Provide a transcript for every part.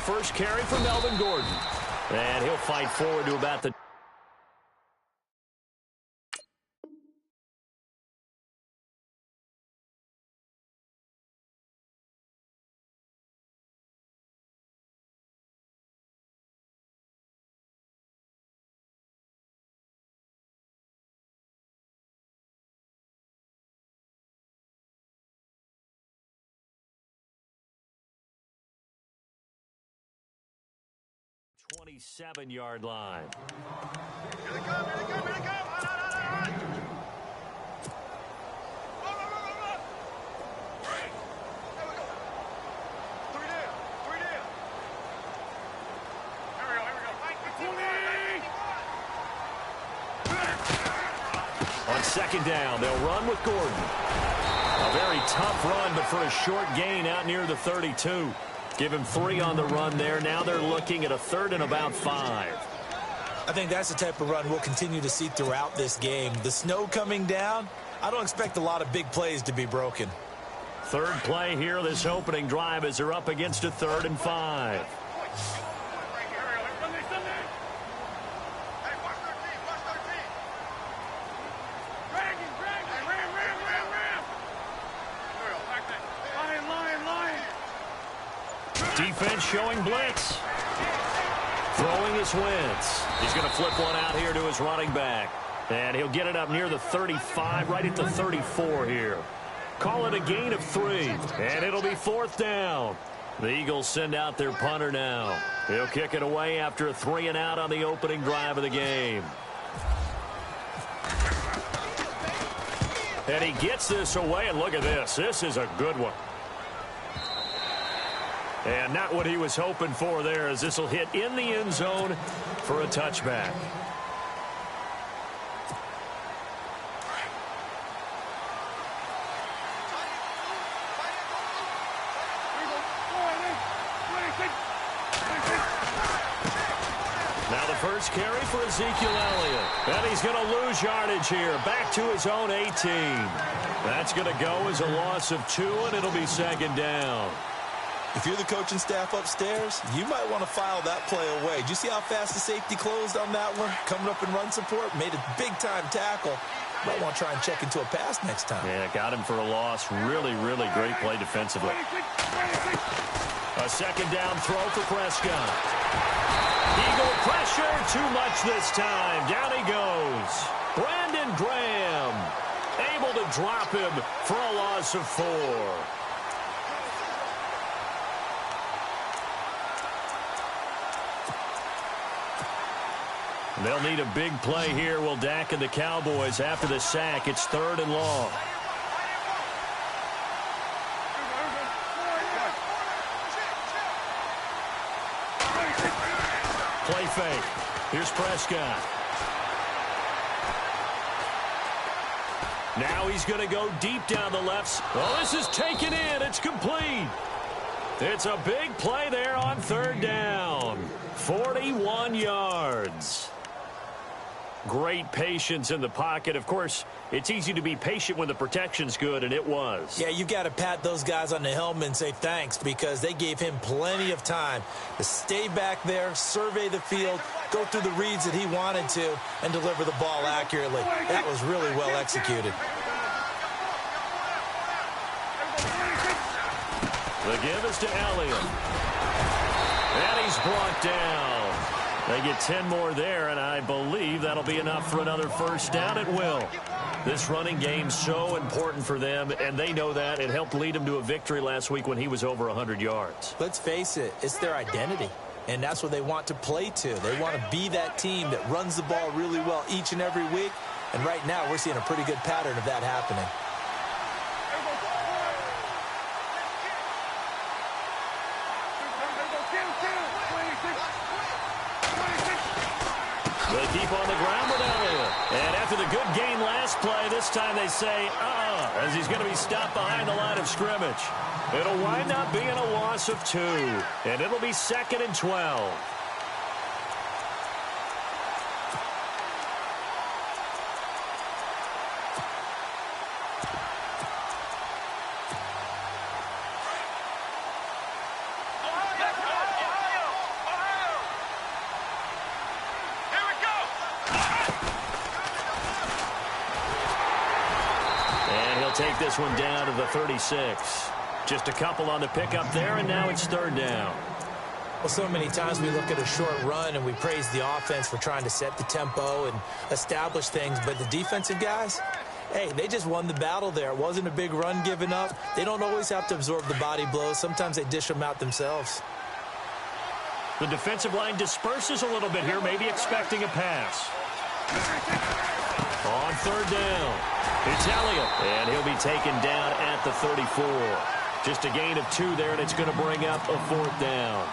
first carry for Melvin Gordon. And he'll fight forward to about the... ...27-yard line. Here they come, here they come, here they come. On. Run. There we go. Three down. Here we go. On second down, they'll run with Gordon. A very tough run, but for a short gain out near the 32. Give him 3 on the run there. Now they're looking at a 3rd and about 5. I think that's the type of run we'll continue to see throughout this game. The snow coming down, I don't expect a lot of big plays to be broken. Third play here, this opening drive, as they're up against a 3rd and 5. Defense showing blitz. Throwing his Wentz. He's going to flip one out here to his running back. And he'll get it up near the 35, right at the 34 here. Call it a gain of 3. And it'll be 4th down. The Eagles send out their punter now. He'll kick it away after a 3 and out on the opening drive of the game. And he gets this away, and look at this. This is a good one. And not what he was hoping for there, as this will hit in the end zone for a touchback. Now the first carry for Ezekiel Elliott. And he's going to lose yardage here. Back to his own 18. That's going to go as a loss of 2, and it'll be 2nd down. If you're the coaching staff upstairs, you might want to file that play away. Did you see how fast the safety closed on that one? Coming up in run support, made a big-time tackle. Might want to try and check into a pass next time. Yeah, got him for a loss. Really, really great play defensively. A 2nd down throw for Prescott. Eagle pressure, too much this time. Down he goes. Brandon Graham able to drop him for a loss of 4. They'll need a big play here, will Dak and the Cowboys. After the sack, it's 3rd and long. Play fake. Here's Prescott. Now he's going to go deep down the left. Oh, this is taken in. It's complete. It's a big play there on 3rd down. 41 yards. Great patience in the pocket. Of course, it's easy to be patient when the protection's good, and it was. Yeah, you've got to pat those guys on the helmet and say thanks, because they gave him plenty of time to stay back there, survey the field, go through the reads that he wanted to, and deliver the ball accurately. That was really well executed. The give is to Elliott. And he's brought down. They get 10 more there, and I believe that'll be enough for another 1st down. It will. This running game's so important for them, and they know that. It helped lead them to a victory last week when he was over 100 yards. Let's face it, it's their identity, and that's what they want to play to. They want to be that team that runs the ball really well each and every week, and right now we're seeing a pretty good pattern of that happening. They keep on the ground with Elliott. And after the good gain last play, this time they say, as he's going to be stopped behind the line of scrimmage. It'll wind up being a loss of 2. And it'll be 2nd and 12. they'll take this one down to the 36. Just a couple on the pickup there, and now it's third down. Well, so many times we look at a short run and we praise the offense for trying to set the tempo and establish things, but the defensive guys, hey, they just won the battle there. It wasn't a big run given up. They don't always have to absorb the body blows. Sometimes they dish them out themselves. The defensive line disperses a little bit here, maybe expecting a pass. On third down, it's Elliott, and he'll be taken down at the 34. Just a gain of 2 there, and it's going to bring up a fourth down.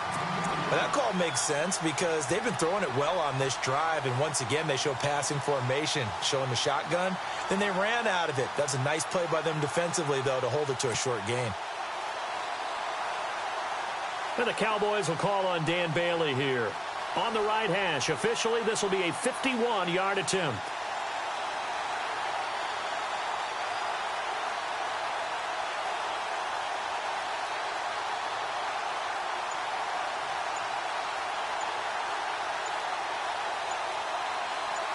Well, that call makes sense because they've been throwing it well on this drive, and once again, they show passing formation, showing the shotgun. Then they ran out of it. That's a nice play by them defensively, though, to hold it to a short gain. And the Cowboys will call on Dan Bailey here. On the right hash, officially, this will be a 51-yard attempt.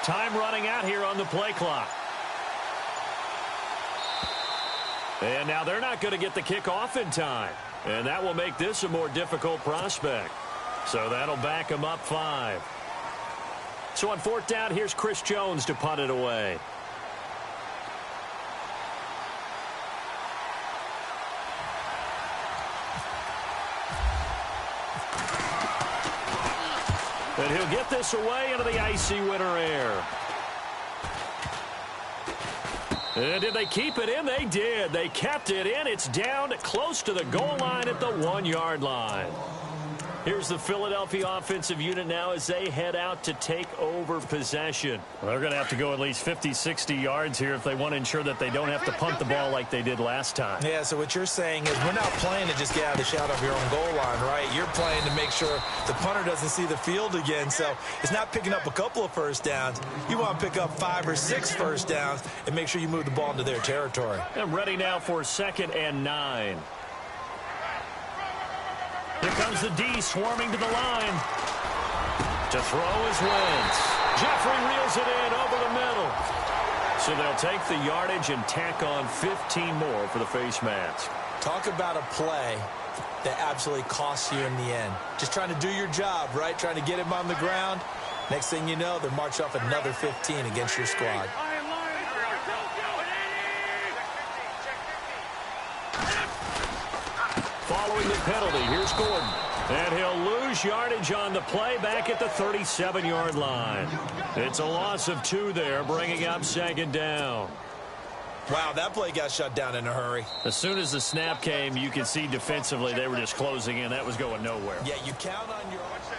Time running out here on the play clock. And now they're not going to get the kickoff in time. And that will make this a more difficult prospect. So that'll back him up 5. So on fourth down, here's Chris Jones to punt it away. And he'll get this away into the icy winter air. And did they keep it in? They did. They kept it in. It's down close to the goal line at the 1-yard line. Here's the Philadelphia offensive unit now as they head out to take over possession. Well, they're going to have to go at least 50, 60 yards here if they want to ensure that they don't have to punt the ball like they did last time. Yeah, so what you're saying is we're not playing to just get out of the shadow of your own goal line, right? You're playing to make sure the punter doesn't see the field again. So it's not picking up a couple of first downs. You want to pick up 5 or 6 first downs and make sure you move the ball into their territory. I'm ready now for 2nd and 9. Here comes the D swarming to the line. To throw is Wentz. Jeffrey reels it in over the middle. So they'll take the yardage and tack on 15 more for the face mask. Talk about a play that absolutely costs you in the end. Just trying to do your job, right? Trying to get him on the ground. Next thing you know, they march off another 15 against your squad. Following the penalty, here's Gordon. And he'll lose yardage on the play back at the 37-yard line. It's a loss of 2 there, bringing up 2nd down. Wow, that play got shut down in a hurry. As soon as the snap came, you could see defensively they were just closing in. That was going nowhere. Yeah, you count on your... Watch that.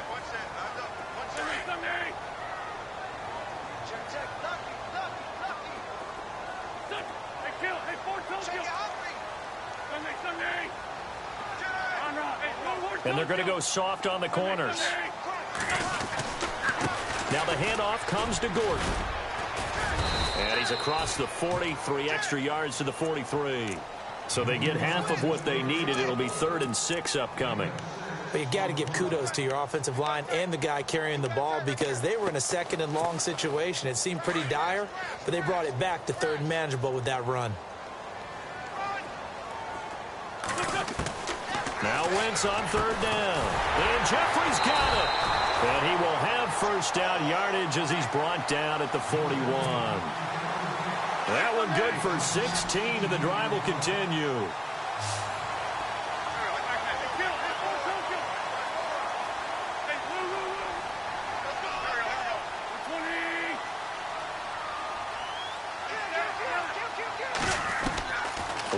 And they're going to go soft on the corners. Now the handoff comes to Gordon. And he's across the 40, 3 extra yards to the 43. So they get half of what they needed. It'll be 3rd and 6 upcoming. But you got to give kudos to your offensive line and the guy carrying the ball because they were in a 2nd and long situation. It seemed pretty dire, but they brought it back to 3rd and manageable with that run. Now Wentz on 3rd down. And Jeffrey's got it. And he will have first down yardage as he's brought down at the 41. That one good for 16, and the drive will continue.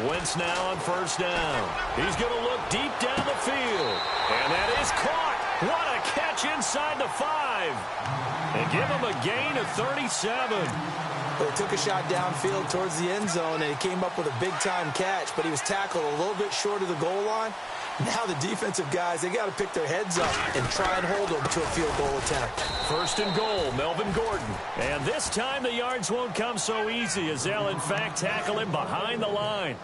Wentz now on first down. He's going to look deep down the field. And that is caught. What a catch inside the 5. And give him a gain of 37. Well, he took a shot downfield towards the end zone, and he came up with a big-time catch, but he was tackled a little bit short of the goal line. Now the defensive guys, they got to pick their heads up and try and hold them to a field goal attempt. 1st and goal, Melvin Gordon. And this time the yards won't come so easy as they'll, in fact, tackle him behind the line.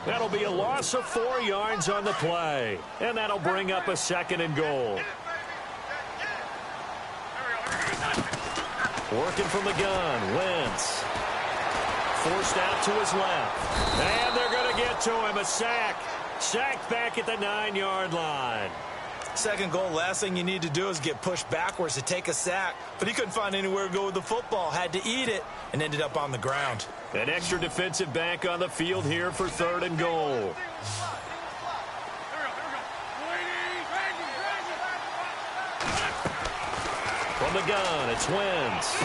That'll be a loss of 4 yards on the play. And that'll bring up a 2nd and goal. Working from the gun, Wentz. forced out to his left. And they're going to get to him. A sack. Sacked back at the 9-yard line. Second goal, last thing you need to do is get pushed backwards to take a sack. But he couldn't find anywhere to go with the football. Had to eat it and ended up on the ground. An extra defensive back on the field here for 3rd and goal. From the gun, it's Wentz.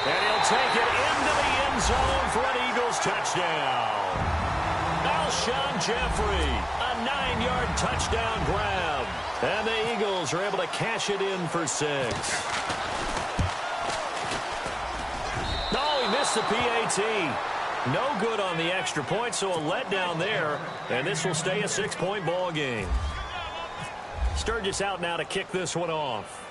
And he'll take it into the end zone for an Eagles touchdown. Alshon Jeffrey, a 9-yard touchdown grab. And the Eagles are able to cash it in for 6. No, he missed the PAT. No good on the extra point, so a letdown there. And this will stay a 6-point ball game. Sturgis out now to kick this one off.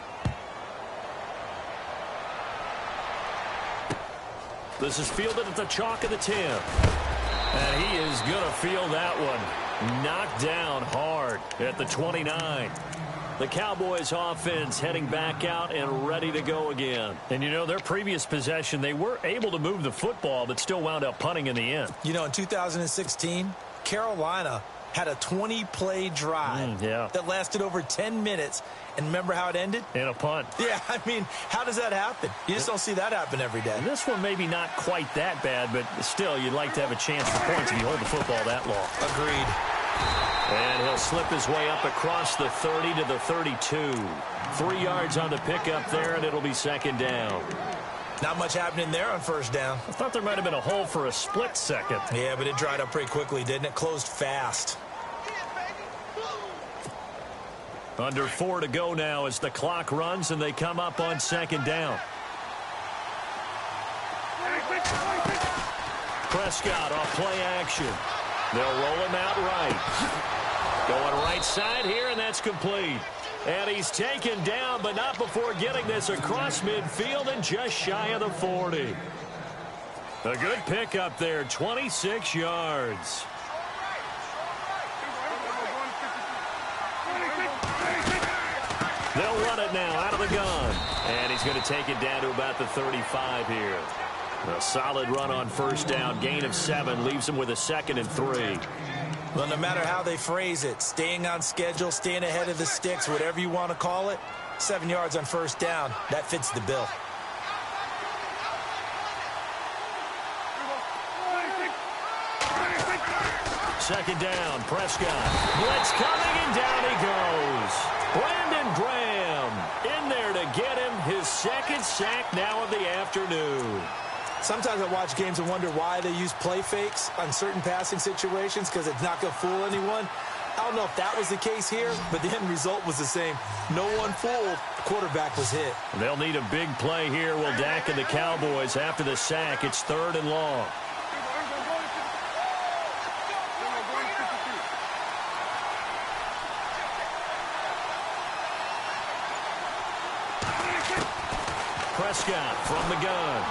This is fielded at the chalk of the 10. And he is going to field that one. Knocked down hard at the 29. The Cowboys offense heading back out and ready to go again. And, you know, their previous possession, they were able to move the football, but still wound up punting in the end. You know, in 2016, Carolina had a 20-play drive that lasted over 10 minutes. And remember how it ended? In a punt. Yeah, I mean, how does that happen? You just don't see that happen every day. And this one maybe not quite that bad, but still, you'd like to have a chance for points if you hold the football that long. Agreed. And he'll slip his way up across the 30 to the 32. 3 yards on the pickup there, and it'll be 2nd down. Not much happening there on 1st down. I thought there might have been a hole for a split second. Yeah, but it dried up pretty quickly, didn't it? Closed fast. Under 4 to go now as the clock runs and they come up on 2nd down. Prescott off play action. They'll roll him out right. Going right side here, and that's complete. And he's taken down, but not before getting this across midfield and just shy of the 40. A good pickup there, 26 yards. They'll run it now out of the gun. And he's going to take it down to about the 35 here. A solid run on 1st down. Gain of 7 leaves him with a 2nd and 3. Well, no matter how they phrase it, staying on schedule, staying ahead of the sticks, whatever you want to call it, 7 yards on 1st down, that fits the bill. Second down, Prescott. Blitz coming, and down he goes. Brandon Graham in there to get him his 2nd sack now of the afternoon. Sometimes I watch games and wonder why they use play fakes on certain passing situations, because it's not going to fool anyone. I don't know if that was the case here, but the end result was the same. No one fooled. The quarterback was hit. They'll need a big play here. Will Dak and the Cowboys after the sack. It's 3rd and long. Prescott from the gun.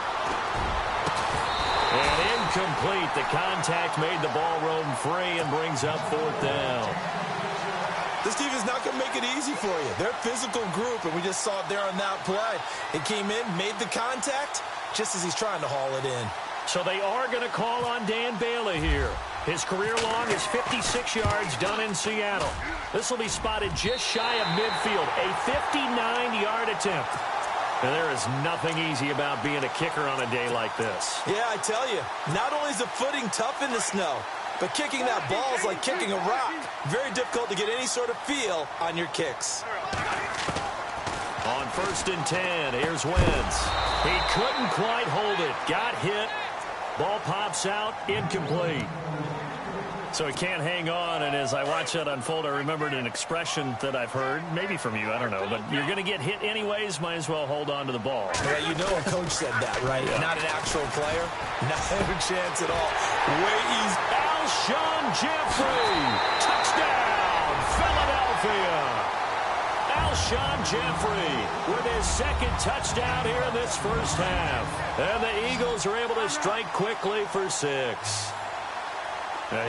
And incomplete. The contact made the ball roam free and brings up 4th down. This team is not going to make it easy for you. They're a physical group, and we just saw it there on that play. It came in, made the contact, just as he's trying to haul it in. So they are going to call on Dan Bailey here. His career long is 56 yards done in Seattle. This will be spotted just shy of midfield. A 59-yard attempt. And there is nothing easy about being a kicker on a day like this. Yeah, I tell you, not only is the footing tough in the snow, but kicking that ball is like kicking a rock. Very difficult to get any sort of feel on your kicks. On 1st and 10, here's Wentz. He couldn't quite hold it. Got hit. Ball pops out, incomplete. So he can't hang on, and as I watch that unfold, I remembered an expression that I've heard, maybe from you, I don't know, but you're going to get hit anyways, might as well hold on to the ball. Yeah, you know a coach said that, right? Yeah. Not an actual player. Not a chance at all. Way easy. Alshon Jeffrey, touchdown, Philadelphia. Alshon Jeffrey with his 2nd touchdown here in this 1st half. And the Eagles are able to strike quickly for 6.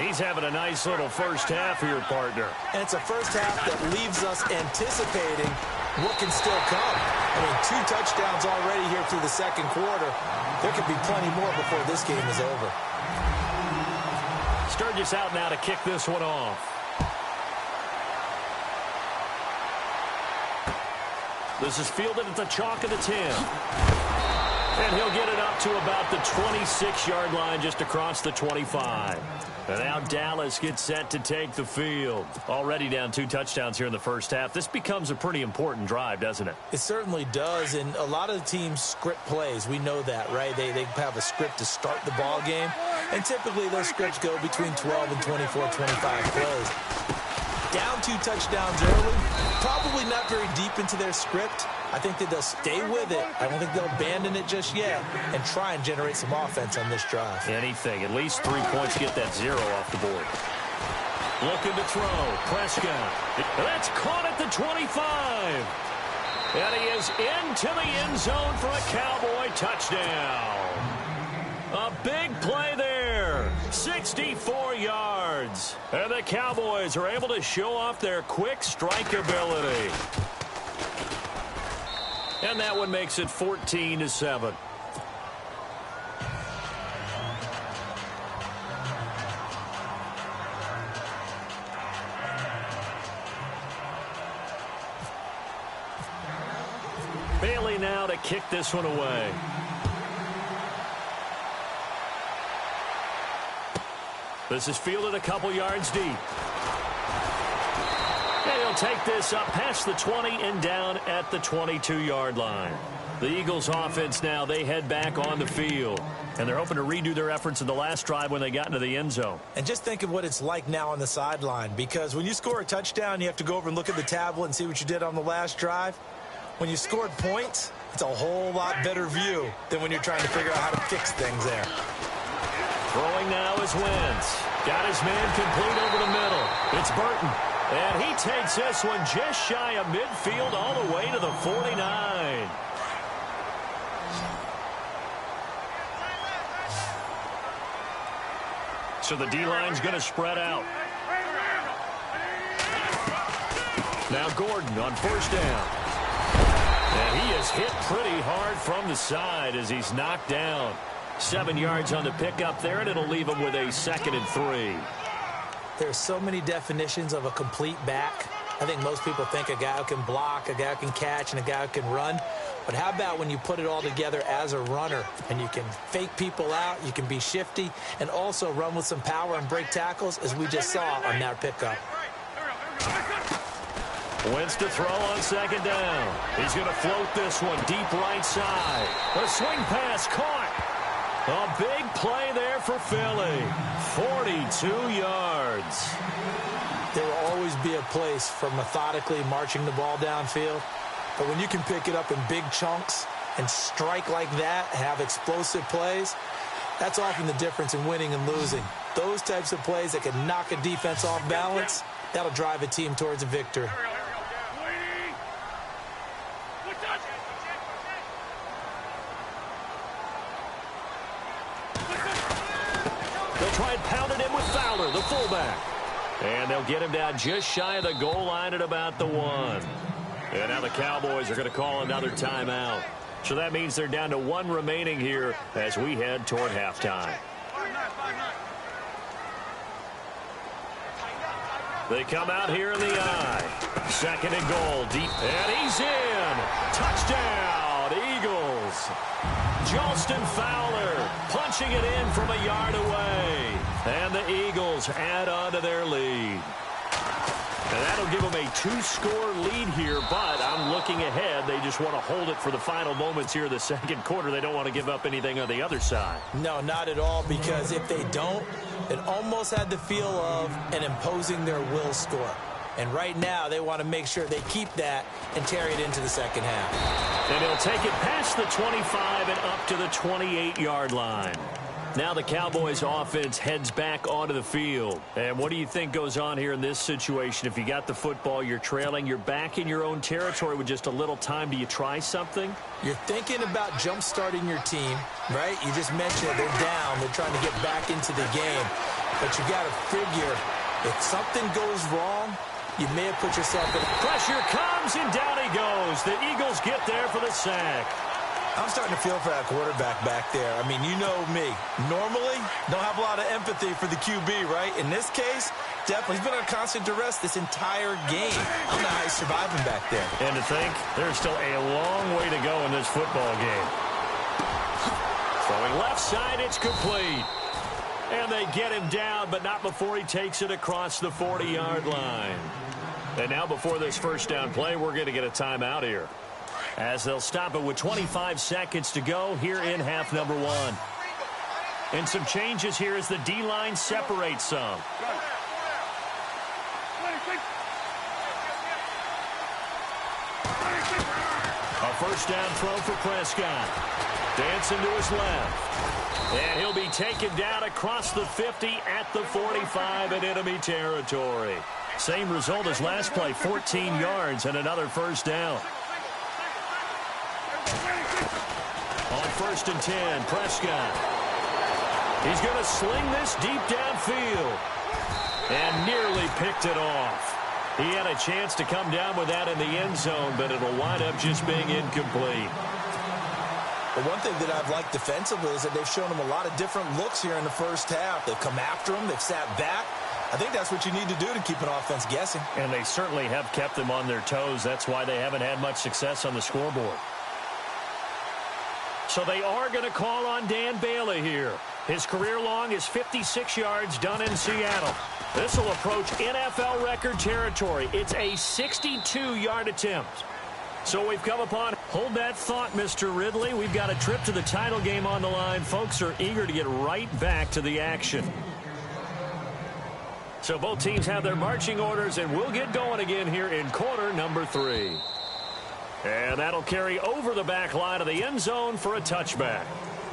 He's having a nice little 1st half for your partner. And it's a 1st half that leaves us anticipating what can still come? I mean, 2 touchdowns already here through the second quarter. There could be plenty more before this game is over. Sturgis out now to kick this one off. This is fielded at the chalk of the 10. And he'll get it up to about the 26-yard line, just across the 25. And now Dallas gets set to take the field. Already down 2 touchdowns here in the first half. This becomes a pretty important drive, doesn't it? It certainly does, and a lot of the teams script plays. We know that, right? They have a script to start the ball game, and typically those scripts go between 12 and 24, 25 plays. Down 2 touchdowns early, probably not very deep into their script. I think that they'll stay with it. I don't think they'll abandon it just yet and try and generate some offense on this drive. Anything. At least 3 points, get that 0 off the board. Looking to throw. Prescott. That's caught at the 25. And he is into the end zone for a Cowboy touchdown. A big play there. 64 yards. And the Cowboys are able to show off their quick strike ability. And that one makes it 14-7. Bailey now to kick this one away. This is fielded a couple yards deep. And he'll take this up past the 20 and down at the 22-yard line. The Eagles offense now, they head back on the field. And they're hoping to redo their efforts in the last drive when they got into the end zone. And just think of what it's like now on the sideline, because when you score a touchdown, you have to go over and look at the tablet and see what you did on the last drive. When you scored points, it's a whole lot better view than when you're trying to figure out how to fix things there. Throwing now is Wentz. Got his man complete over the middle. It's Burton. And he takes this one just shy of midfield all the way to the 49. So the D-line's going to spread out. Now Gordon on first down. And he is hit pretty hard from the side as he's knocked down. 7 yards on the pickup there, and it'll leave him with a 2nd and 3. There's so many definitions of a complete back. I think most people think a guy who can block, a guy who can catch, and a guy who can run. But how about when you put it all together as a runner, and you can fake people out, you can be shifty, and also run with some power and break tackles, as we just saw on that pickup. Wentz to throw on 2nd down. He's going to float this one deep right side. A swing pass caught. A big play there for Philly. 42 yards. There will always be a place for methodically marching the ball downfield. But when you can pick it up in big chunks and strike like that, have explosive plays, that's often the difference in winning and losing. Those types of plays that can knock a defense off balance, that'll drive a team towards a victory. They'll try and pound it in with Fowler, the fullback. And they'll get him down just shy of the goal line at about the 1. And now the Cowboys are going to call another timeout. So that means they're down to 1 remaining here as we head toward halftime. They come out here in the eye. 2nd and goal, deep, and he's in. Touchdown, Eagles. Jolston Fowler punching it in from a yard away. And the Eagles add on to their lead. And that'll give them a 2-score lead here, but I'm looking ahead. They just want to hold it for the final moments here in the second quarter. They don't want to give up anything on the other side. No, not at all, because if they don't, it almost had the feel of an imposing their will score. And right now, they want to make sure they keep that and carry it into the second half. And he'll take it past the 25 and up to the 28-yard line. Now the Cowboys offense heads back onto the field. And what do you think goes on here in this situation? If you got the football, you're trailing, you're back in your own territory with just a little time. Do you try something? You're thinking about jump-starting your team, right? You just mentioned it. They're down. They're trying to get back into the game. But you got to figure, if something goes wrong, you may have put yourself in. Pressure comes, and down he goes. The Eagles get there for the sack. I'm starting to feel for that quarterback back there. I mean, you know me. Normally, don't have a lot of empathy for the QB, right? In this case, definitely. He's been under constant duress this entire game. I don't know how he's surviving back there. And to think, there's still a long way to go in this football game. Throwing left side, it's complete. And they get him down, but not before he takes it across the 40-yard line. And now before this first down play, we're going to get a timeout here, as they'll stop it with 25 seconds to go here in half number one. And some changes here as the D-line separates some. A first down throw for Prescott. Dancing to his left. And he'll be taken down across the 50 at the 45 in enemy territory. Same result as last play, 14 yards and another first down. On 1st and 10, Prescott. He's going to sling this deep downfield. And nearly picked it off. He had a chance to come down with that in the end zone, but it'll wind up just being incomplete. But one thing that I've liked defensively is that they've shown him a lot of different looks here in the first half. They've come after him. They've sat back. I think that's what you need to do to keep an offense guessing. And they certainly have kept them on their toes. That's why they haven't had much success on the scoreboard. So they are going to call on Dan Bailey here. His career long is 56 yards done in Seattle. This will approach NFL record territory. It's a 62-yard attempt. So we've come upon, hold that thought, Mr. Ridley. We've got a trip to the title game on the line. Folks are eager to get right back to the action. So both teams have their marching orders, and we'll get going again here in quarter number 3. And that'll carry over the back line of the end zone for a touchback.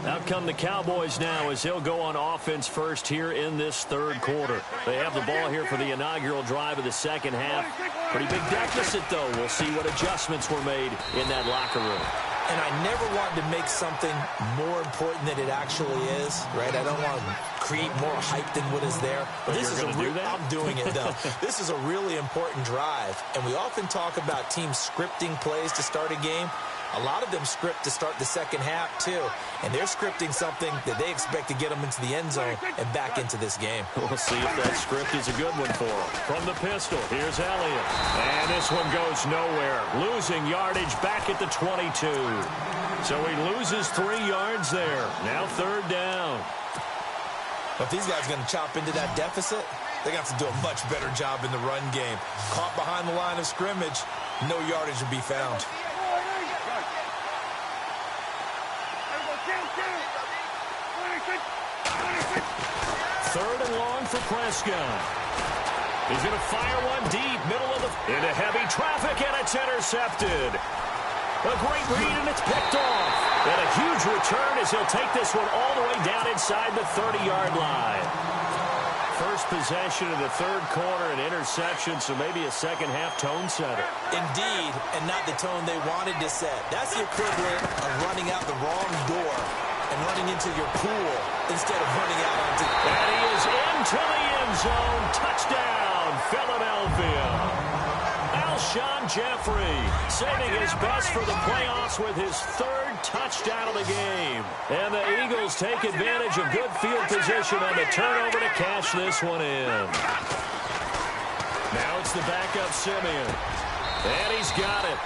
Out come the Cowboys now as he'll go on offense first here in this third quarter. They have the ball here for the inaugural drive of the second half. Pretty big deficit, though. We'll see what adjustments were made in that locker room. And I never want to make something more important than it actually is, right? I don't want to create more hype than what is there. But this is I'm doing it, though. This is a really important drive. And we often talk about teams scripting plays to start a game. A lot of them script to start the second half, too. And they're scripting something that they expect to get them into the end zone and back into this game. We'll see if that script is a good one for them. From the pistol, here's Elliott. And this one goes nowhere. Losing yardage back at the 22. So he loses 3 yards there. Now third down. But if these guys are going to chop into that deficit, they're going to have to do a much better job in the run game. Caught behind the line of scrimmage, no yardage will be found. Third and long for Prescott. He's going to fire one deep, middle of the... into heavy traffic, and it's intercepted. A great read, and it's picked off. And a huge return as he'll take this one all the way down inside the 30-yard line. First possession of the third quarter, an interception, so maybe a second-half tone setter. Indeed, and not the tone they wanted to set. That's the equivalent of running out the wrong door and running into your pool instead of running out onto... And he is into the end zone. Touchdown, Philadelphia. Alshon Jeffrey saving his best for the playoffs with his third touchdown of the game. And the Eagles take advantage of good field position on the turnover to cash this one in. Now it's the backup Simeon. And he's got it.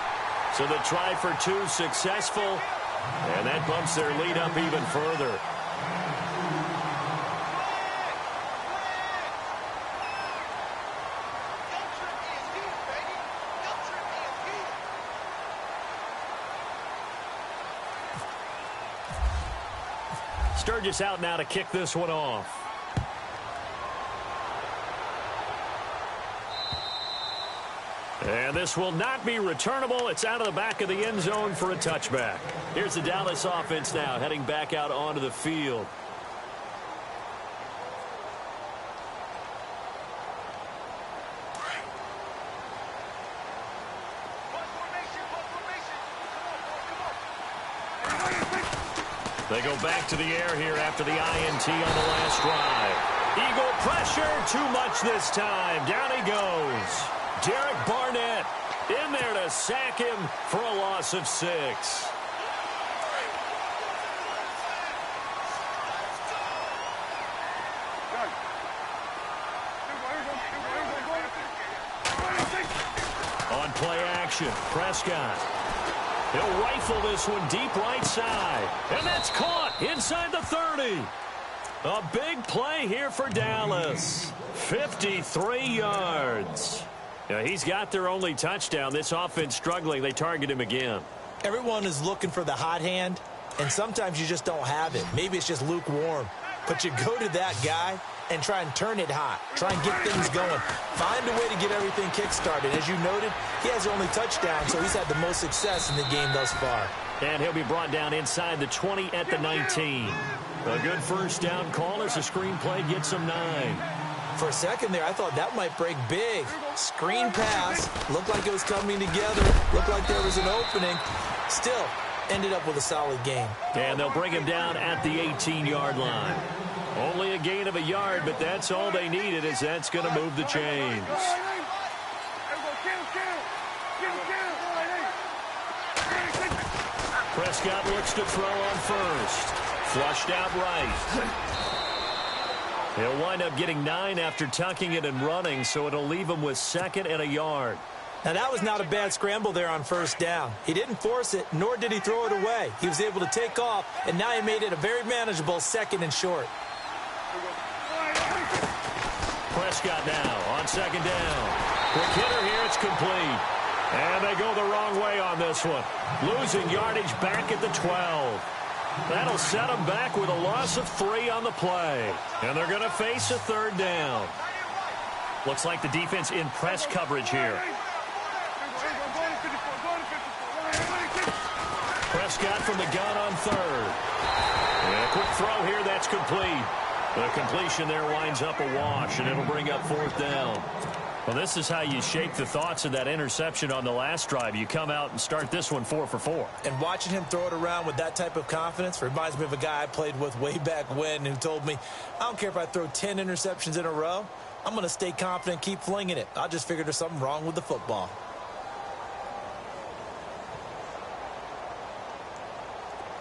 So the try for 2 successful. And that bumps their lead up even further. Sturgis out now to kick this one off. And this will not be returnable. It's out of the back of the end zone for a touchback. Here's the Dallas offense now heading back out onto the field. They go back to the air here after the INT on the last drive. Eagle pressure, too much this time. Down he goes. Derek Barnett in there to sack him for a loss of 6. On play action, Prescott. He'll rifle this one deep right side. And that's caught inside the 30. A big play here for Dallas. 53 yards. Yeah, he's got their only touchdown. This offense struggling. They target him again. Everyone is looking for the hot hand, and sometimes you just don't have it. Maybe it's just lukewarm. But you go to that guy and try and turn it hot. Try and get things going. Find a way to get everything kick-started. As you noted, he has their only touchdown, so he's had the most success in the game thus far. And he'll be brought down inside the 20 at the 19. A good first down call as the screenplay gets him 9. For a second there, I thought that might break big. Screen pass. Looked like it was coming together. Looked like there was an opening. Still, ended up with a solid game. And they'll bring him down at the 18-yard line. Only a gain of a yard, but that's all they needed, as that's going to move the chains. Prescott looks to throw on first. Flushed out right. He'll wind up getting 9 after tucking it and running, so it'll leave him with 2nd and a yard. Now, that was not a bad scramble there on first down. He didn't force it, nor did he throw it away. He was able to take off, and now he made it a very manageable 2nd and short. Prescott now on 2nd down. Quick hitter here, it's complete. And they go the wrong way on this one. Losing yardage back at the 12. That'll set them back with a loss of 3 on the play. And they're going to face a 3rd down. Looks like the defense in press coverage here. Prescott from the gun on 3rd. And a quick throw here, that's complete. The completion there winds up a wash, and it'll bring up 4th down. Well, this is how you shape the thoughts of that interception on the last drive. You come out and start this one 4 for 4. And watching him throw it around with that type of confidence reminds me of a guy I played with way back when who told me, I don't care if I throw 10 interceptions in a row. I'm going to stay confident, keep flinging it. I just figured there's something wrong with the football.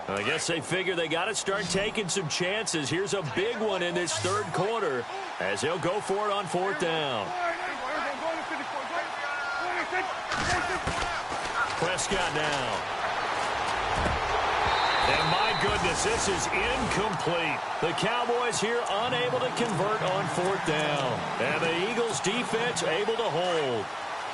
I guess they figure they got to start taking some chances. Here's a big one in this 3rd quarter as they'll go for it on 4th down. Prescott now. And my goodness, this is incomplete. The Cowboys here unable to convert on 4th down. And the Eagles defense able to hold.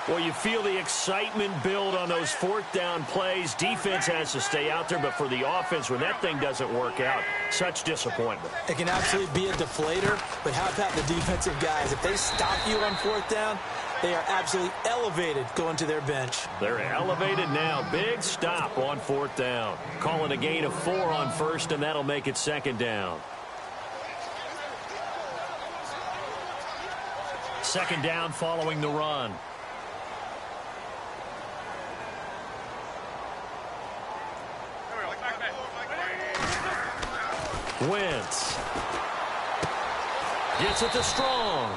Well, you feel the excitement build on those 4th down plays. Defense has to stay out there, but for the offense, when that thing doesn't work out, such disappointment. It can absolutely be a deflator, but how about the defensive guys? If they stop you on 4th down, they are absolutely elevated going to their bench. They're elevated now. Big stop on 4th down. Call it a gain of 4 on 1st, and that'll make it 2nd down. 2nd down following the run. Wentz gets it to Strong.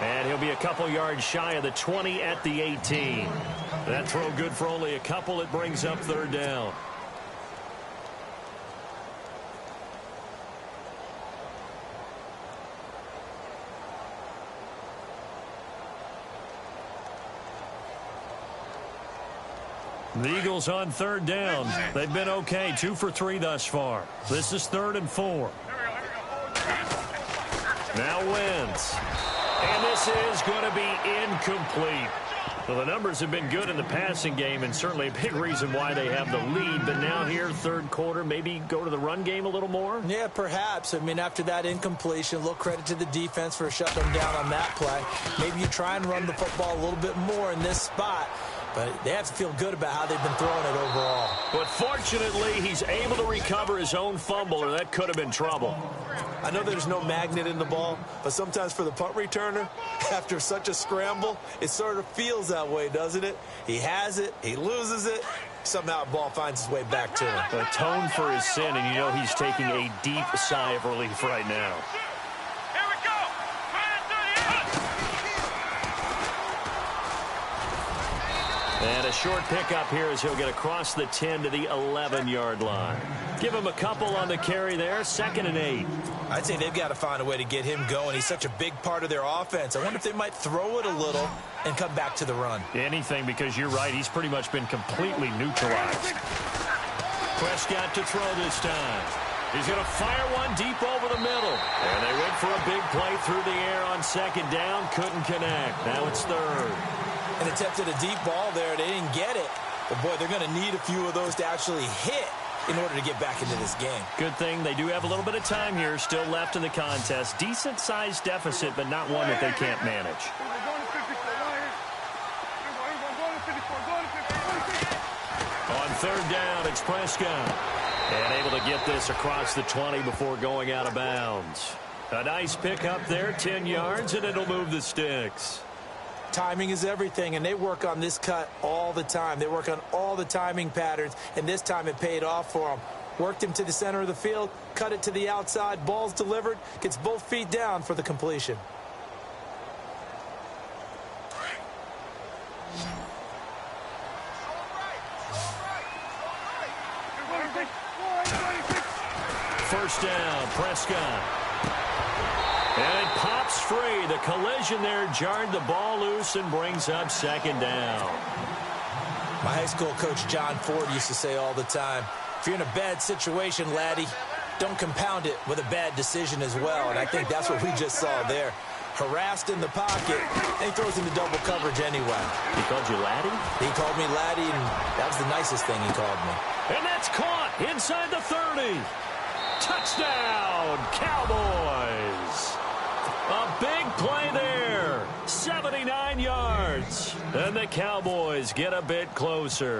And he'll be a couple yards shy of the 20 at the 18. That throw good for only a couple. It brings up 3rd down. The Eagles on 3rd down. They've been okay, 2 for 3 thus far. This is 3rd and 4. Now Wentz. And this is going to be incomplete. Well, the numbers have been good in the passing game, and certainly a big reason why they have the lead. But now here, 3rd quarter, maybe go to the run game a little more? Yeah, perhaps. I mean, after that incompletion, a little credit to the defense for shutting them down on that play. Maybe you try and run the football a little bit more in this spot. But they have to feel good about how they've been throwing it overall. But fortunately, he's able to recover his own fumble, or that could have been trouble. I know there's no magnet in the ball, but sometimes for the punt returner, after such a scramble, it sort of feels that way, doesn't it? He has it, he loses it, somehow the ball finds its way back to him. Atone for his sin, and you know he's taking a deep sigh of relief right now. And a short pickup here as he'll get across the 10 to the 11-yard line. Give him a couple on the carry there, 2nd and 8. I'd say they've got to find a way to get him going. He's such a big part of their offense. I wonder if they might throw it a little and come back to the run. Anything, because you're right. He's pretty much been completely neutralized. Prescott to throw this time. He's going to fire one deep over the middle. And they went for a big play through the air on 2nd down. Couldn't connect. Now it's 3rd. And attempted a deep ball there. They didn't get it. But, boy, they're going to need a few of those to actually hit in order to get back into this game. Good thing they do have a little bit of time here still left in the contest. Decent-sized deficit, but not one that they can't manage. On 3rd down, it's Prescott. And able to get this across the 20 before going out of bounds. A nice pickup there, 10 yards, and it'll move the sticks. Timing is everything, and they work on this cut all the time. They work on all the timing patterns, and this time it paid off for them. Worked him to the center of the field, cut it to the outside, ball's delivered, gets both feet down for the completion. First down, Prescott. And it pops free. The collision there jarred the ball loose and brings up 2nd down. My high school coach, John Ford, used to say all the time, if you're in a bad situation, laddie, don't compound it with a bad decision as well. And I think that's what we just saw there. Harassed in the pocket, and he throws into double coverage anyway. He called you laddie? He called me laddie, and that was the nicest thing he called me. And that's caught inside the 30. Touchdown, Cowboys. A big play there. 79 yards. And the Cowboys get a bit closer.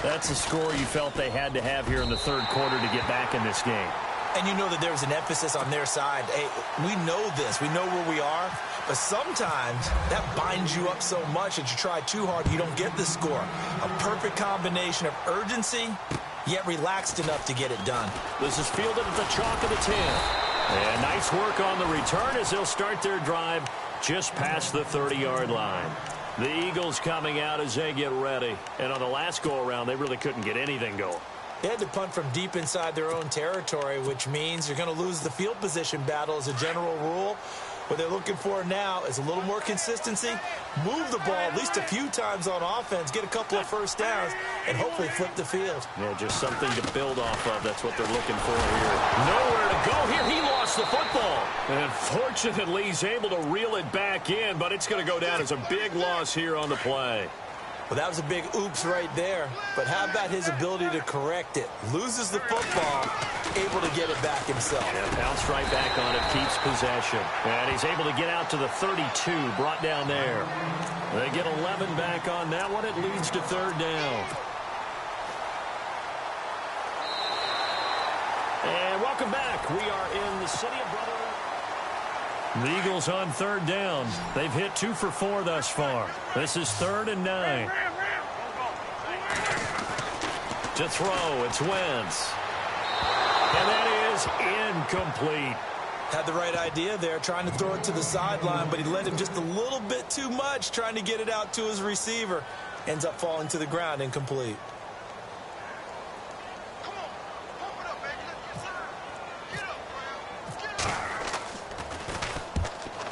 That's a score you felt they had to have here in the 3rd quarter to get back in this game. And you know that there's an emphasis on their side. Hey, we know this. We know where we are. But sometimes that binds you up so much that you try too hard, you don't get the score. A perfect combination of urgency, yet relaxed enough to get it done. This is fielded at the chalk of the 10. And nice work on the return as they'll start their drive just past the 30-yard line. The Eagles coming out as they get ready. And on the last go-around, they really couldn't get anything going. They had to punt from deep inside their own territory, which means you're going to lose the field position battle as a general rule. What they're looking for now is a little more consistency, move the ball at least a few times on offense, get a couple of first downs, and hopefully flip the field. Yeah, just something to build off of. That's what they're looking for here. Nowhere to go here. He lost the football. And fortunately, he's able to reel it back in, but it's going to go down as a big loss here on the play. Well, that was a big oops right there. But how about his ability to correct it? Loses the football, able to get it back himself. Yeah, bounced right back on it, keeps possession. And he's able to get out to the 32, brought down there. They get 11 back on that one. It leads to 3rd down. And welcome back. We are in the city of Brotherly. The Eagles on 3rd down. They've hit 2 for 4 thus far. This is 3rd and 9. To throw, it's Wentz. And that is incomplete. Had the right idea there, trying to throw it to the sideline, but he led him just a little bit too much, trying to get it out to his receiver. Ends up falling to the ground, incomplete.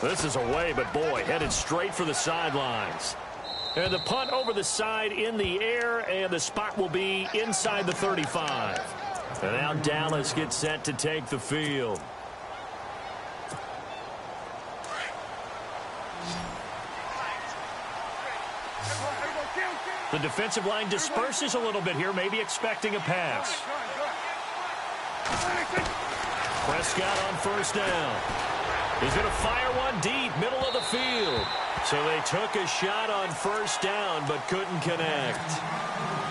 This is away, but boy, headed straight for the sidelines. And the punt over the side in the air, and the spot will be inside the 35. And now Dallas gets set to take the field. The defensive line disperses a little bit here, maybe expecting a pass. Prescott on 1st down. He's going to fire one deep, middle of the field. So they took a shot on 1st down, but couldn't connect.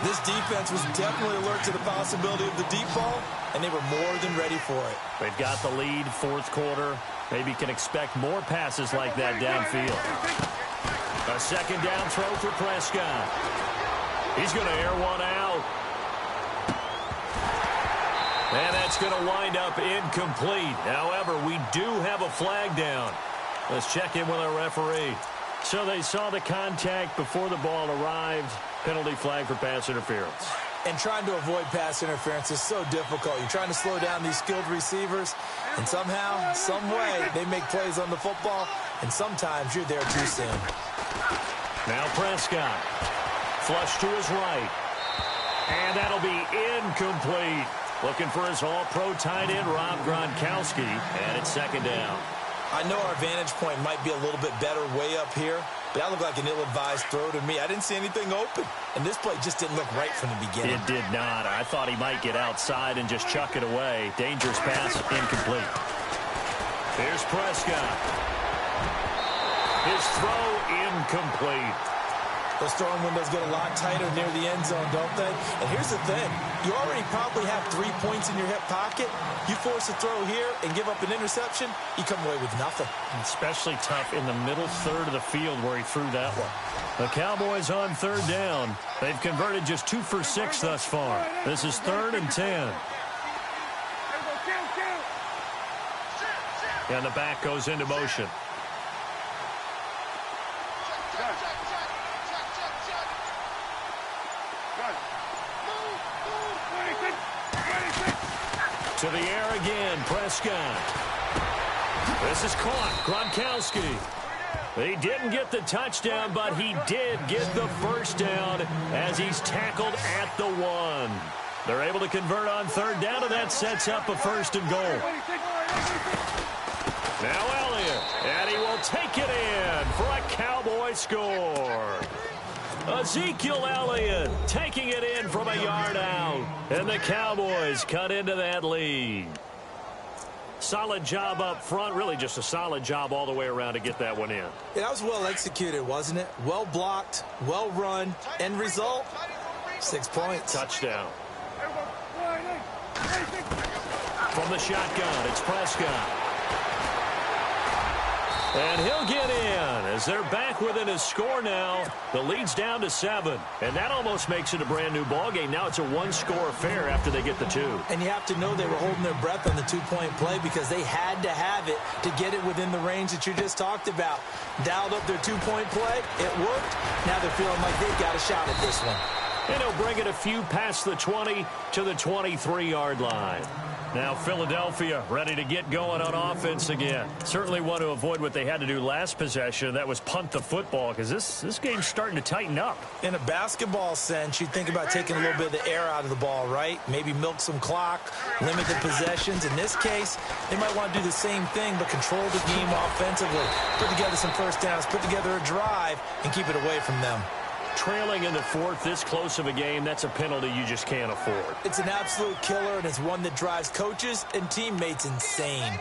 This defense was definitely alert to the possibility of the deep ball, and they were more than ready for it. They've got the lead, 4th quarter. Maybe can expect more passes like that downfield. A 2nd down throw for Prescott. He's going to air one out. And that's going to wind up incomplete. However, we do have a flag down. Let's check in with our referee. So they saw the contact before the ball arrived. Penalty flag for pass interference. And trying to avoid pass interference is so difficult. You're trying to slow down these skilled receivers, and somehow, some way, they make plays on the football, and sometimes you're there too soon. Now Prescott. Flush to his right. And that'll be incomplete. Looking for his all-pro tight end, Rob Gronkowski, and it's second down. I know our vantage point might be a little bit better way up here, but that looked like an ill-advised throw to me. I didn't see anything open, and this play just didn't look right from the beginning. It did not. I thought he might get outside and just chuck it away. Dangerous pass, incomplete. Here's Prescott. His throw, incomplete. Those throwing windows get a lot tighter near the end zone, don't they? And here's the thing. You already probably have 3 points in your hip pocket. You force a throw here and give up an interception, you come away with nothing. Especially tough in the middle third of the field where he threw that one. The Cowboys on third down. They've converted just 2 for 6 thus far. This is 3rd and 10. And the back goes into motion. To the air again, Prescott. This is caught, Gronkowski. He didn't get the touchdown, but he did get the first down as he's tackled at the 1. They're able to convert on third down, and that sets up a 1st and goal. Now Elliott, and he will take it in for a Cowboy score. Ezekiel Elliott taking it in from a yard out. And the Cowboys cut into that lead. Solid job up front. Really just a solid job all the way around to get that one in. Yeah, that was well executed, wasn't it? Well blocked, well run. End result, 6 points. Touchdown. From the shotgun, it's Prescott. And he'll get in as they're back within a score now. The lead's down to 7. And that almost makes it a brand-new ball game. Now it's a 1-score affair after they get the 2. And you have to know they were holding their breath on the 2-point play because they had to have it to get it within the range that you just talked about. Dialed up their 2-point play. It worked. Now they're feeling like they've got a shot at this one. And he'll bring it a few past the 20 to the 23-yard line. Now Philadelphia ready to get going on offense again. Certainly want to avoid what they had to do last possession. That was punt the football because this game's starting to tighten up. In a basketball sense, you think about taking a little bit of the air out of the ball, right? Maybe milk some clock, limit the possessions. In this case, they might want to do the same thing but control the game offensively. Put together some first downs, put together a drive, and keep it away from them. Trailing in the 4th, this close of a game, that's a penalty you just can't afford. It's an absolute killer, and it's one that drives coaches and teammates insane.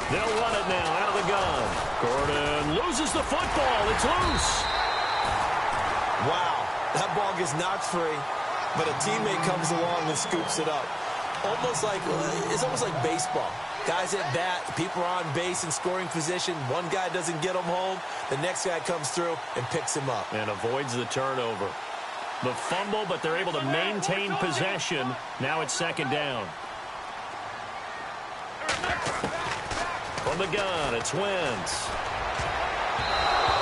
They'll run it now out of the gun. Gordon loses the football. It's loose. Wow, that ball gets knocked free. But a teammate comes along and scoops it up. It's almost like baseball. Guys at bat, people are on base in scoring position. One guy doesn't get him home. The next guy comes through and picks him up. And avoids the turnover. The fumble, but they're able to maintain possession. Now it's second down. From the gun, it's Wentz.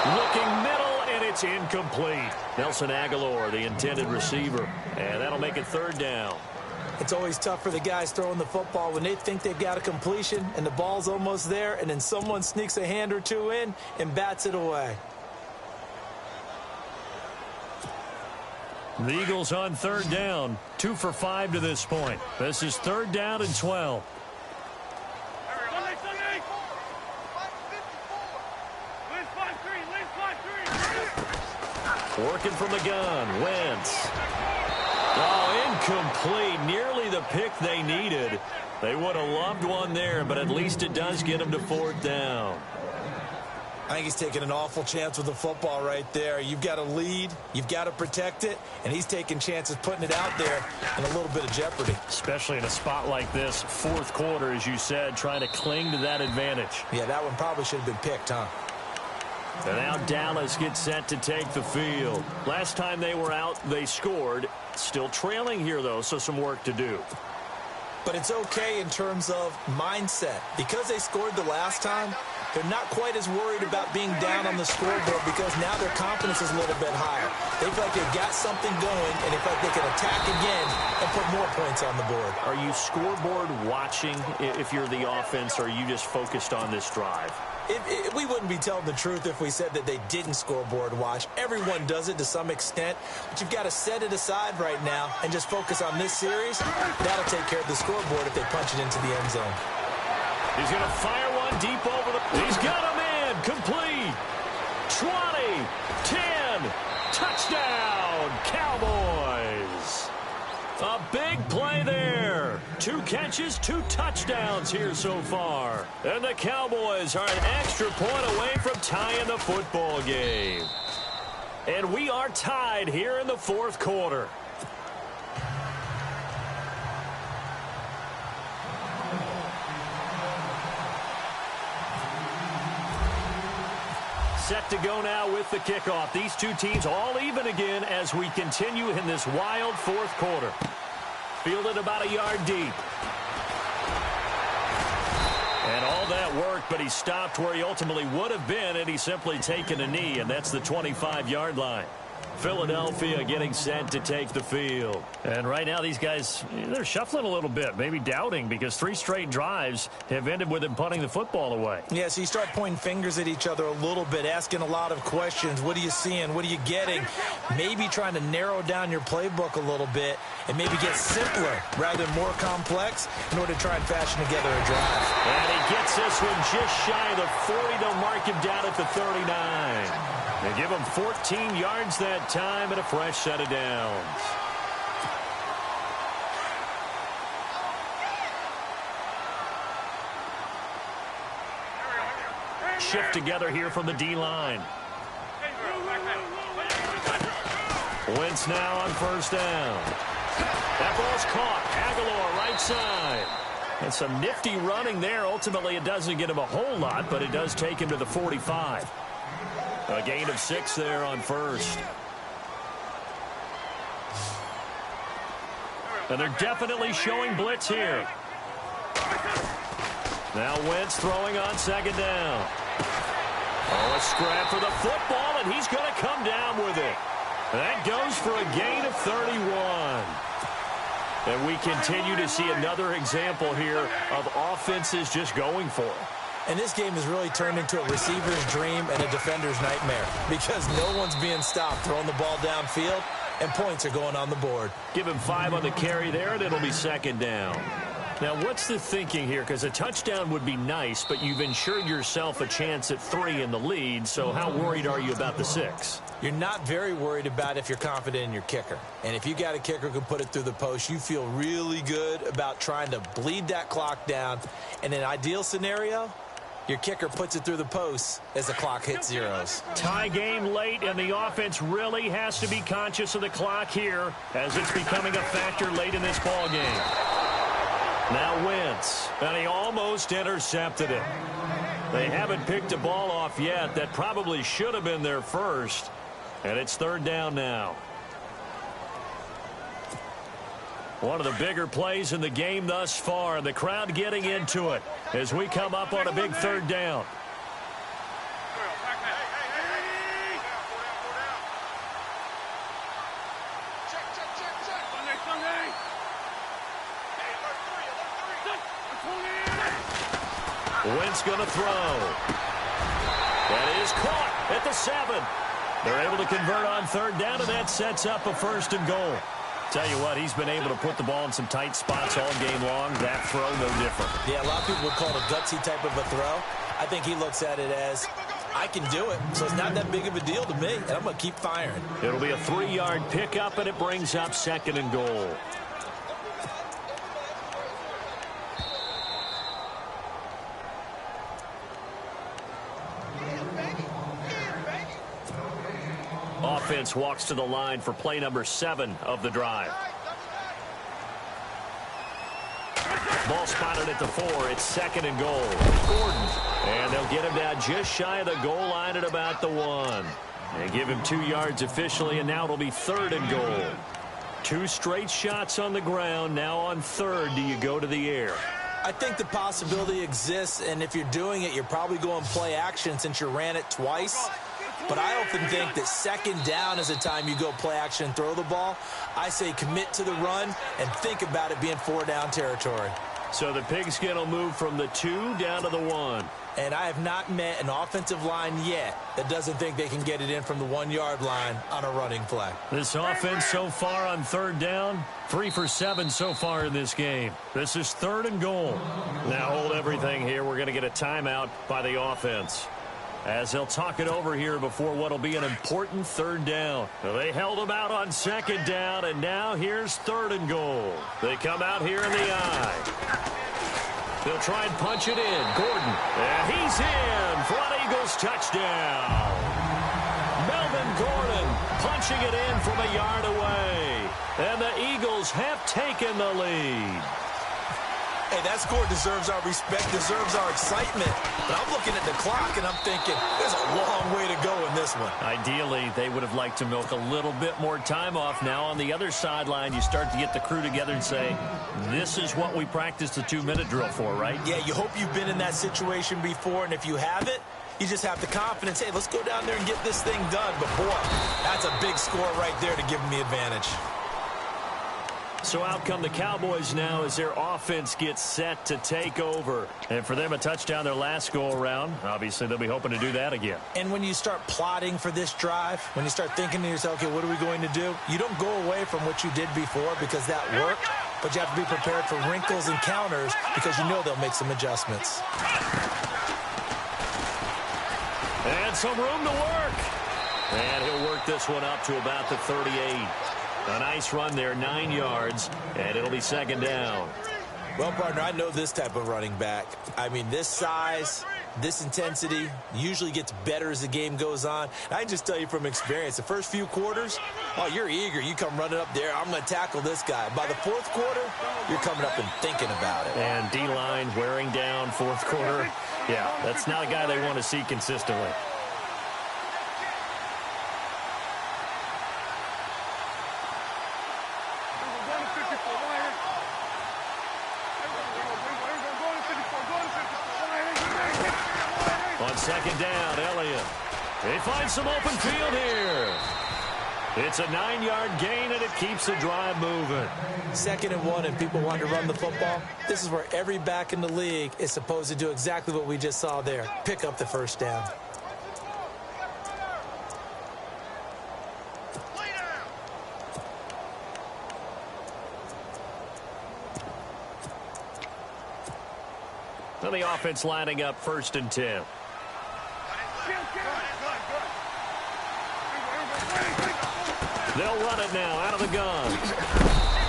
Looking middle. It's incomplete. Nelson Aguilar, the intended receiver. And that'll make it third down. It's always tough for the guys throwing the football when they think they've got a completion and the ball's almost there, and then someone sneaks a hand or two in and bats it away. The Eagles on third down. 2 for 5 to this point. This is 3rd down and 12. Working from the gun, Wentz. Oh, incomplete. Nearly the pick they needed. They would have loved one there, but at least it does get them to 4th down. I think he's taking an awful chance with the football right there. You've got a lead, you've got to protect it, and he's taking chances putting it out there in a little bit of jeopardy. Especially in a spot like this, 4th quarter, as you said, trying to cling to that advantage. Yeah, that one probably should have been picked, huh? And now Dallas gets set to take the field. Last time they were out, they scored. Still trailing here, though, so some work to do. But it's okay in terms of mindset. Because they scored the last time, they're not quite as worried about being down on the scoreboard because now their confidence is a little bit higher. They feel like they've got something going, and they feel like they can attack again and put more points on the board. Are you scoreboard watching if you're the offense, or are you just focused on this drive? We wouldn't be telling the truth if we said that they didn't scoreboard watch. Everyone does it to some extent, but you've got to set it aside right now and just focus on this series. That'll take care of the scoreboard if they punch it into the end zone. He's going to fire one deep over the... He's got him in. Complete. 20, 10, touchdown, Cowboys. A big play there. 2 catches, 2 touchdowns here so far. And the Cowboys are an extra point away from tying the football game. And we are tied here in the 4th quarter. Set to go now with the kickoff. These two teams all even again as we continue in this wild 4th quarter. Fielded about a yard deep. And all that work, but he stopped where he ultimately would have been had he simply taken a knee, and that's the 25-yard line. Philadelphia getting set to take the field. And right now these guys, they're shuffling a little bit, maybe doubting, because 3 straight drives have ended with him punting the football away. Yeah, so you start pointing fingers at each other a little bit, asking a lot of questions. What are you seeing? What are you getting? Maybe trying to narrow down your playbook a little bit and maybe get simpler rather than more complex in order to try and fashion together a drive. And he gets this one just shy of the 40 to mark him down at the 39. They give him 14 yards that time and a fresh set of downs. Shift together here from the D-line. Wentz now on 1st down. That ball's caught. Aguilar right side. And some nifty running there. Ultimately, it doesn't get him a whole lot, but it does take him to the 45. A gain of 6 there on 1st. And they're definitely showing blitz here. Now Wentz throwing on 2nd down. Oh, a scrap for the football, and he's going to come down with it. That goes for a gain of 31. And we continue to see another example here of offenses just going for it. And this game has really turned into a receiver's dream and a defender's nightmare because no one's being stopped throwing the ball downfield, and points are going on the board. Give him 5 on the carry there, and it'll be 2nd down. Now, what's the thinking here? Because a touchdown would be nice, but you've ensured yourself a chance at 3 in the lead, so how worried are you about the 6? You're not very worried about if you're confident in your kicker. And if you got a kicker who can put it through the post, you feel really good about trying to bleed that clock down. In an ideal scenario, your kicker puts it through the post as the clock hits zeros. Tie game late, and the offense really has to be conscious of the clock here as it's becoming a factor late in this ball game. Now Wentz, and he almost intercepted it. They haven't picked a ball off yet. That probably should have been their first, and it's 3rd down now. One of the bigger plays in the game thus far, and the crowd getting into it as we come up on a big 3rd down. Wentz going to throw. That is caught at the 7. They're able to convert on 3rd down, and that sets up a 1st and goal. Tell you what, he's been able to put the ball in some tight spots all game long. That throw, no different. Yeah, a lot of people would call it a gutsy type of a throw. I think he looks at it as, I can do it, so it's not that big of a deal to me, and I'm going to keep firing. It'll be a 3-yard pickup, and it brings up 2nd and goal. Offense walks to the line for play number 7 of the drive. Ball spotted at the 4. It's 2nd and goal. Gordon. And they'll get him down just shy of the goal line at about the 1. They give him 2 yards officially, and now it'll be 3rd and goal. 2 straight shots on the ground. Now on 3rd, do you go to the air? I think the possibility exists, and if you're doing it, you're probably going play action since you ran it twice. But I often think that 2nd down is the time you go play action and throw the ball. I say commit to the run and think about it being 4-down territory. So the Pigskin will move from the 2 down to the 1. And I have not met an offensive line yet that doesn't think they can get it in from the 1-yard line on a running play. This offense so far on 3rd down, 3 for 7 so far in this game. This is 3rd and goal. Now hold everything here. We're going to get a timeout by the offense, as they'll talk it over here before what will be an important 3rd down. They held them out on 2nd down, and now here's 3rd and goal. They come out here in the eye. They'll try and punch it in. Gordon. And he's in for an Eagles touchdown. Melvin Gordon punching it in from a yard away. And the Eagles have taken the lead. Hey, that score deserves our respect, deserves our excitement. But I'm looking at the clock, and I'm thinking there's a long way to go in this one. Ideally, they would have liked to milk a little bit more time off. Now on the other sideline, you start to get the crew together and say, this is what we practiced the 2-minute drill for, right? Yeah, you hope you've been in that situation before, and if you haven't, you just have the confidence, hey, let's go down there and get this thing done. But, boy, that's a big score right there to give them the advantage. So out come the Cowboys now as their offense gets set to take over. And for them, a touchdown their last go-around. Obviously, they'll be hoping to do that again. And when you start plotting for this drive, when you start thinking to yourself, okay, what are we going to do? You don't go away from what you did before because that worked, but you have to be prepared for wrinkles and counters because you know they'll make some adjustments. And some room to work. And he'll work this one up to about the 38. A nice run there, 9 yards, and it'll be 2nd down. Well, partner, I know this type of running back. I mean, this size, this intensity usually gets better as the game goes on. And I can just tell you from experience, the first few quarters, oh, you're eager. You come running up there, I'm going to tackle this guy. By the 4th quarter, you're coming up and thinking about it. And D-line wearing down 4th quarter. Yeah, that's not a guy they want to see consistently. On 2nd down, Elliott. They find some open field here. It's a 9-yard gain, and it keeps the drive moving. 2nd and 1, and people want to run the football. This is where every back in the league is supposed to do exactly what we just saw there. Pick up the 1st down. So the offense lining up 1st and 10. They'll run it now out of the gun.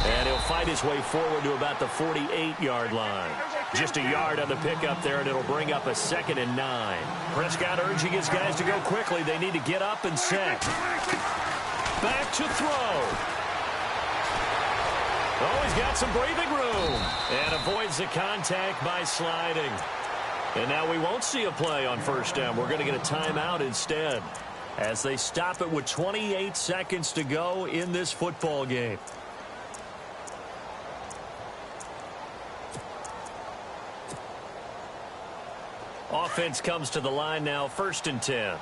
And he'll fight his way forward to about the 48-yard line. Just a yard on the pickup there, and it'll bring up a 2nd and 9. Prescott urging his guys to go quickly. They need to get up and set. Back to throw. Oh, he's got some breathing room. And avoids the contact by sliding. And now we won't see a play on 1st down. We're going to get a timeout instead, as they stop it with 28 seconds to go in this football game. Offense comes to the line now, 1st and 10.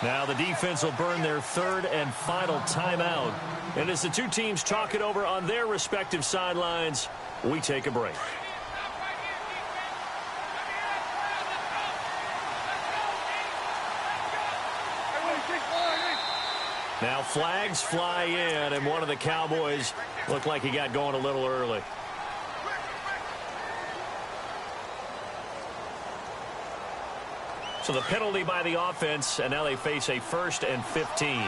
Now the defense will burn their 3rd and final timeout. And as the two teams talk it over on their respective sidelines, we take a break. Now flags fly in, and one of the Cowboys looked like he got going a little early. So the penalty by the offense, and now they face a 1st and 15.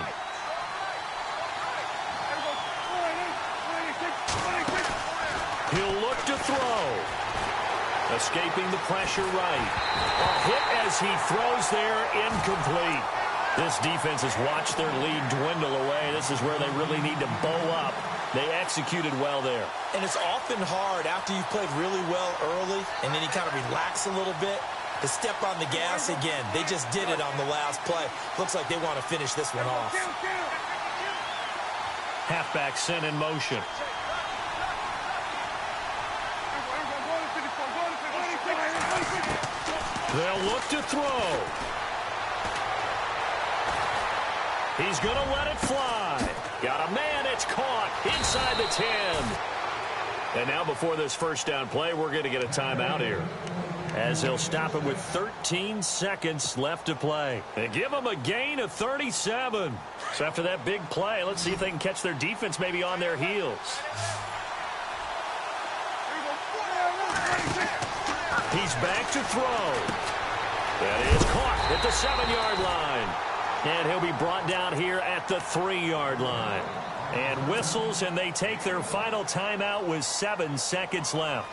He'll look to throw. Escaping the pressure right. A hit as he throws there, incomplete. This defense has watched their lead dwindle away. This is where they really need to bow up They executed well there. And it's often hard after you've played really well early and then you kind of relax a little bit to step on the gas again. They just did it on the last play. Looks like they want to finish this one off. Halfback sent in motion. They'll look to throw. He's going to let it fly. Got a man. It's caught inside the 10. And now before this first down play, we're going to get a timeout here, as they'll stop it with 13 seconds left to play. And give them a gain of 37. So after that big play, let's see if they can catch their defense maybe on their heels. He's back to throw. That is caught at the 7-yard line. And he'll be brought down here at the 3-yard line. And whistles, and they take their final timeout with 7 seconds left.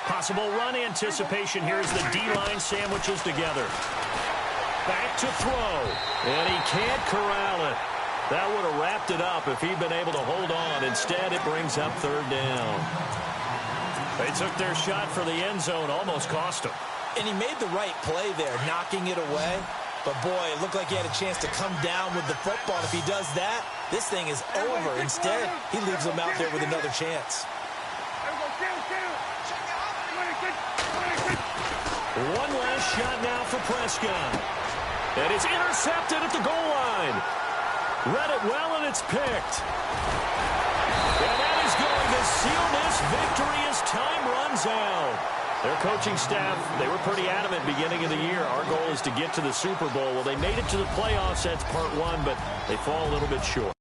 Possible run anticipation here as the D-line sandwiches together. Back to throw. And he can't corral it. That would have wrapped it up if he'd been able to hold on. Instead, it brings up 3rd down. They took their shot for the end zone, almost cost him. And he made the right play there, knocking it away. But, boy, it looked like he had a chance to come down with the football. If he does that, this thing is over. Instead, he leaves him out there with another chance. One last shot now for Prescott. And it's intercepted at the goal line. Read it well, and it's picked. And that is going to seal this victory as time runs out. Their coaching staff, they were pretty adamant beginning of the year. Our goal is to get to the Super Bowl. Well, they made it to the playoffs. That's part 1, but they fall a little bit short.